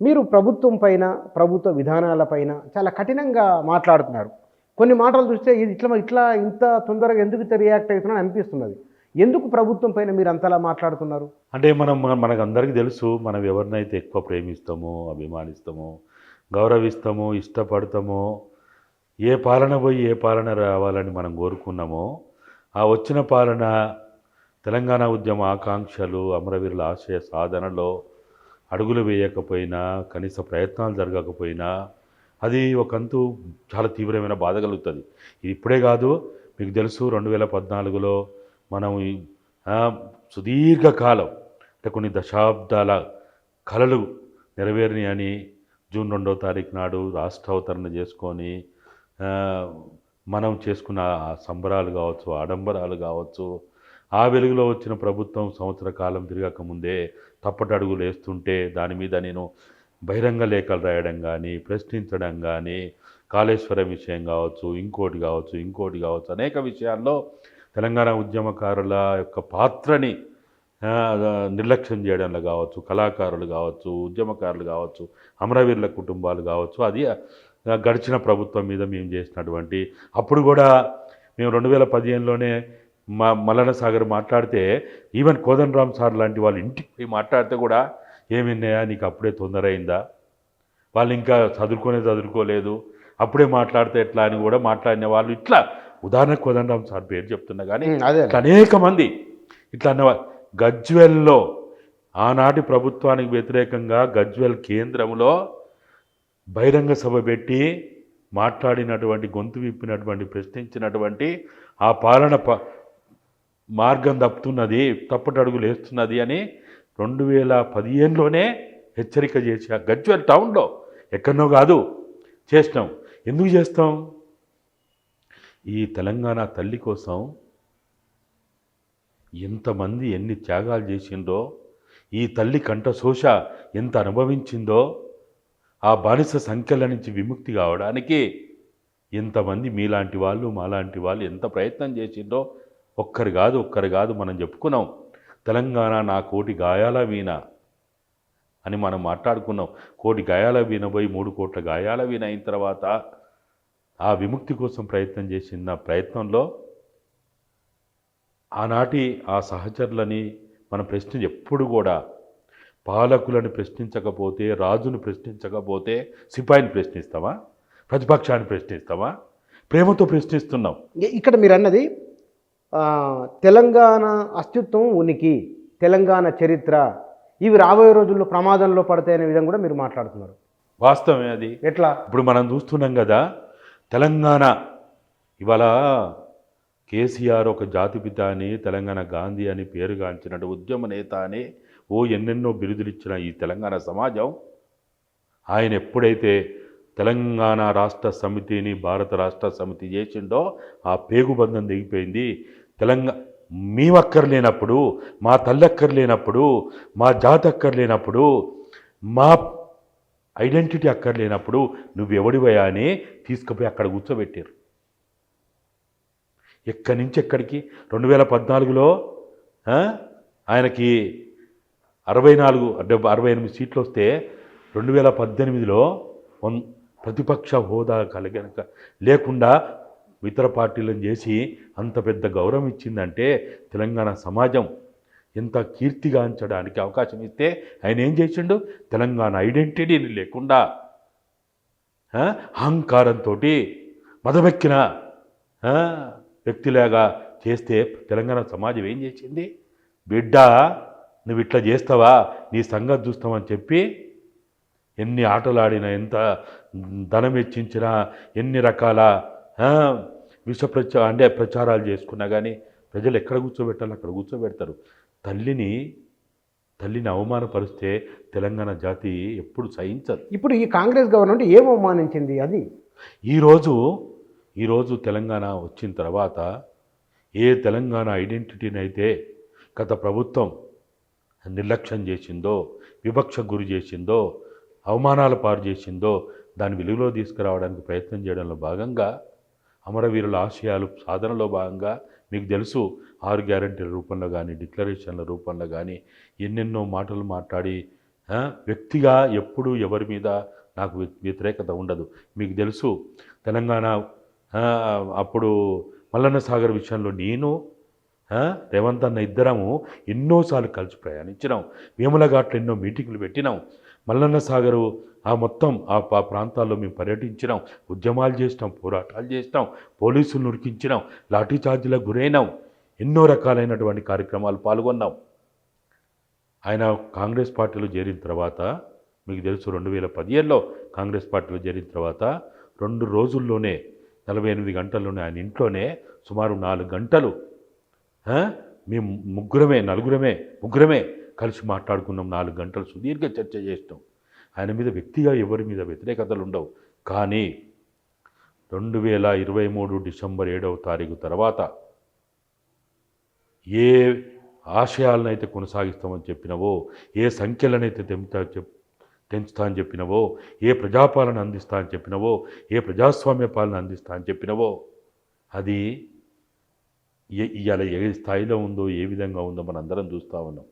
మీరు ప్రభుత్వం పైన, ప్రభుత్వ విధానాలపైన చాలా కఠినంగా మాట్లాడుతున్నారు. కొన్ని మాటలు చూస్తే ఇది ఇట్లా ఇట్లా ఇంత తొందరగా ఎందుకు ఇట్లా రియాక్ట్ అవుతున్నారని అనిపిస్తున్నది. ఎందుకు ప్రభుత్వం పైన మీరు అంతలా మాట్లాడుతున్నారు? అంటే మనకందరికీ తెలుసు మనం ఎవరినైతే ఎక్కువ ప్రేమిస్తామో, అభిమానిస్తామో, గౌరవిస్తామో, ఇష్టపడతామో, ఏ పాలన పోయి ఏ పాలన రావాలని మనం కోరుకున్నామో, ఆ వచ్చిన పాలన తెలంగాణ ఉద్యమ ఆకాంక్షలు, అమరవీరుల ఆశయ సాధనలో అడుగులు వేయకపోయినా, కనీస ప్రయత్నాలు జరగకపోయినా, అది ఒకంతు చాలా తీవ్రమైన బాధ కలుగుతుంది. ఇది ఇప్పుడే కాదు, మీకు తెలుసు 2014లో మనం సుదీర్ఘకాలం అంటే కొన్ని దశాబ్దాల కలలు నెరవేరినాయని జూన్ 2వ తారీఖు నాడు రాష్ట్ర అవతరణ చేసుకొని మనం చేసుకున్న సంబరాలు కావచ్చు, ఆడంబరాలు కావచ్చు, ఆ వెలుగులో వచ్చిన ప్రభుత్వం సంవత్సర కాలం తిరగకముందే తప్పటడుగులు వేస్తుంటే దాని మీద నేను బహిరంగ లేఖలు రాయడం కానీ, ప్రశ్నించడం కానీ, కాళేశ్వరం విషయం కావచ్చు, ఇంకోటి కావచ్చు అనేక విషయాల్లో తెలంగాణ ఉద్యమకారుల యొక్క పాత్రని నిర్లక్ష్యం చేయడంలో కావచ్చు, కళాకారులు కావచ్చు, ఉద్యమకారులు కావచ్చు, అమరవీరుల కుటుంబాలు కావచ్చు, అది గడిచిన ప్రభుత్వం మీద మేము చేసినటువంటి అప్పుడు కూడా మేము 2015లోనే మల్లన్న సాగర్ మాట్లాడితే ఈవెన్ కోదండరామ్ సార్ లాంటి వాళ్ళు ఇంటికి పోయి మాట్లాడితే కూడా ఏమిన్నాయా నీకు అప్పుడే తొందర అయిందా, వాళ్ళు ఇంకా చదువుకోలేదు, అప్పుడే మాట్లాడితే ఎట్లా అని కూడా మాట్లాడిన వాళ్ళు ఇట్లా ఉదాహరణకు కోదండరామ్ సార్ పేరు చెప్తున్నా కానీ అనేక మంది ఇట్లా అన్నవాళ్ళు. గజ్వెల్లో ఆనాటి ప్రభుత్వానికి వ్యతిరేకంగా గజ్వెల్ కేంద్రంలో బహిరంగ సభ పెట్టి మాట్లాడినటువంటి, గొంతు విప్పినటువంటి, ప్రశ్నించినటువంటి ఆ పాలన మార్గం తప్పుతున్నది, తప్పటడుగులు వేస్తున్నది అని 2015లోనే హెచ్చరిక చేసి ఆ గజ్వెల్ టౌన్లో ఎక్కడనో కాదు చేసినాం. ఎందుకు చేస్తాం? ఈ తెలంగాణ తల్లి కోసం ఎంతమంది ఎన్ని త్యాగాలు చేసిందో, ఈ తల్లి కంఠశోష ఎంత అనుభవించిందో, ఆ బానిస సంఖ్యల నుంచి విముక్తి కావడానికి ఎంతమంది మీలాంటి వాళ్ళు మాలాంటి వాళ్ళు ఎంత ప్రయత్నం చేసిందో ఒక్కరు కాదు మనం చెప్పుకున్నాం. తెలంగాణ నా కోటి గాయాల వీణ అని మనం మాట్లాడుకున్నాం. కోటి గాయాల వీణ పోయి 3 కోట్ల గాయాల వీణ అయిన తర్వాత ఆ విముక్తి కోసం ప్రయత్నం చేసిన ప్రయత్నంలో ఆనాటి ఆ సహచరులని మనం ఎప్పుడు కూడా పాలకులను ప్రశ్నించకపోతే, రాజును ప్రశ్నించకపోతే సిపాయిని ప్రశ్నిస్తామా? ప్రతిపక్షాన్ని ప్రశ్నిస్తామా? ప్రేమతో ప్రశ్నిస్తున్నాం. ఇక్కడ మీరు అన్నది తెలంగాణ అస్తిత్వం, ఉనికి, తెలంగాణ చరిత్ర ఇవి రాబోయే రోజుల్లో ప్రమాదంలో పడతాయనే విధంగా కూడా మీరు మాట్లాడుతున్నారు. వాస్తవమే అది. ఎట్లా? ఇప్పుడు మనం చూస్తున్నాం కదా, తెలంగాణ ఇవాళ కేసీఆర్ ఒక జాతిపిత అని, తెలంగాణ గాంధీ అని పేరుగాంచినట్టు ఉద్యమ నేత అని ఎన్నెన్నో బిరుదులు ఇచ్చిన ఈ తెలంగాణ సమాజం ఆయన ఎప్పుడైతే తెలంగాణ రాష్ట్ర సమితిని భారత రాష్ట్ర సమితి చేసిండో ఆ పేగుబంధం దిగిపోయింది. మేమక్కర్లేనప్పుడు, మా తల్లక్కర్లేనప్పుడు, మా జాతి అక్కర్లేనప్పుడు, మా ఐడెంటిటీ అక్కర్లేనప్పుడు నువ్వెవడివయా అని తీసుకుపోయి అక్కడ కూర్చోబెట్టారు. ఎక్కడి నుంచి ఎక్కడికి 2014లో ఆయనకి 68 సీట్లు వస్తే 2018లో ప్రతిపక్ష హోదా కలిగనక లేకుండా ఇతర పార్టీలను చేసి అంత పెద్ద గౌరవం ఇచ్చిందంటే తెలంగాణ సమాజం ఎంత కీర్తిగాంచడానికి అవకాశం ఇస్తే ఆయన ఏం చేసిండు? తెలంగాణ ఐడెంటిటీని లేకుండా అహంకారంతో మదమెక్కిన వ్యక్తిలాగా చేస్తే తెలంగాణ సమాజం ఏం చేసింది? బిడ్డ నువ్వు ఇట్లా చేస్తావా, నీ సంగతి చూస్తామని చెప్పి ఎన్ని ఆటలు ఆడినా, ఎంత ధనం వెచ్చించినా, ఎన్ని రకాల ప్రచారాలు చేసుకున్నా కానీ ప్రజలు ఎక్కడ కూర్చోబెట్టాలో అక్కడ కూర్చోబెడతారు. తల్లిని అవమానపరిస్తే తెలంగాణ జాతి ఎప్పుడు సహించదు. ఇప్పుడు ఈ కాంగ్రెస్ గవర్నమెంట్ ఏం అవమానించింది? అది ఈరోజు తెలంగాణ వచ్చిన తర్వాత ఏ తెలంగాణ ఐడెంటిటీని అయితే గత ప్రభుత్వం నిర్లక్ష్యం చేసిందో, వివక్ష గురి చేసిందో, అవమానాల పారు చేసిందో దాని వెలుగులో తీసుకురావడానికి ప్రయత్నం చేయడంలో భాగంగా, అమరవీరుల ఆశయాలు సాధనలో భాగంగా మీకు తెలుసు 6 గ్యారెంటీల రూపంలో కానీ, డిక్లరేషన్ల రూపంలో కానీ ఎన్నెన్నో మాటలు మాట్లాడి వ్యక్తిగా ఎప్పుడు ఎవరి మీద నాకు వ్యతిరేకత ఉండదు. మీకు తెలుసు తెలంగాణ అప్పుడు మల్లన్న సాగర్ విషయంలో నేను రేవంత్ అన్న ఇద్దరము ఎన్నోసార్లు కలిసి ప్రయాణించినాం. వేములఘాట్లో ఎన్నో మీటింగులు పెట్టినాం. మల్లన్న సాగరు మొత్తం ఆ ప్రాంతాల్లో మేము పర్యటించినాం, ఉద్యమాలు చేసినాం, పోరాటాలు చేసినాం, పోలీసులు ఉరికించినాం, లాఠీ చార్జీలకు గురైనాం, ఎన్నో రకాలైనటువంటి కార్యక్రమాలు పాల్గొన్నాం. ఆయన కాంగ్రెస్ పార్టీలో చేరిన తర్వాత మీకు తెలుసు 2015లో కాంగ్రెస్ పార్టీలో చేరిన తర్వాత 2 రోజుల్లోనే 48 గంటల్లోనే ఆయన ఇంట్లోనే సుమారు 4 గంటలు మేము ముగ్గురమే కలిసి మాట్లాడుకున్నాం. 4 గంటలు సుదీర్ఘ చర్చ చేసినాం. ఆయన మీద వ్యక్తిగా ఎవరి మీద వ్యతిరేకతలు ఉండవు. కానీ 2023 డిసెంబర్ 7వ తారీఖు తర్వాత ఏ ఆశయాలనైతే కొనసాగిస్తామని చెప్పినవో, ఏ సంఖ్యలనైతే తెంచుతా అని చెప్పినవో, ఏ ప్రజాపాలన అందిస్తా అని చెప్పినవో, ఏ ప్రజాస్వామ్య పాలన అందిస్తా అని చెప్పినవో అది ఇవాళ ఏ స్థాయిలో ఉందో, ఏ విధంగా ఉందో మనం అందరం చూస్తూ ఉన్నాం.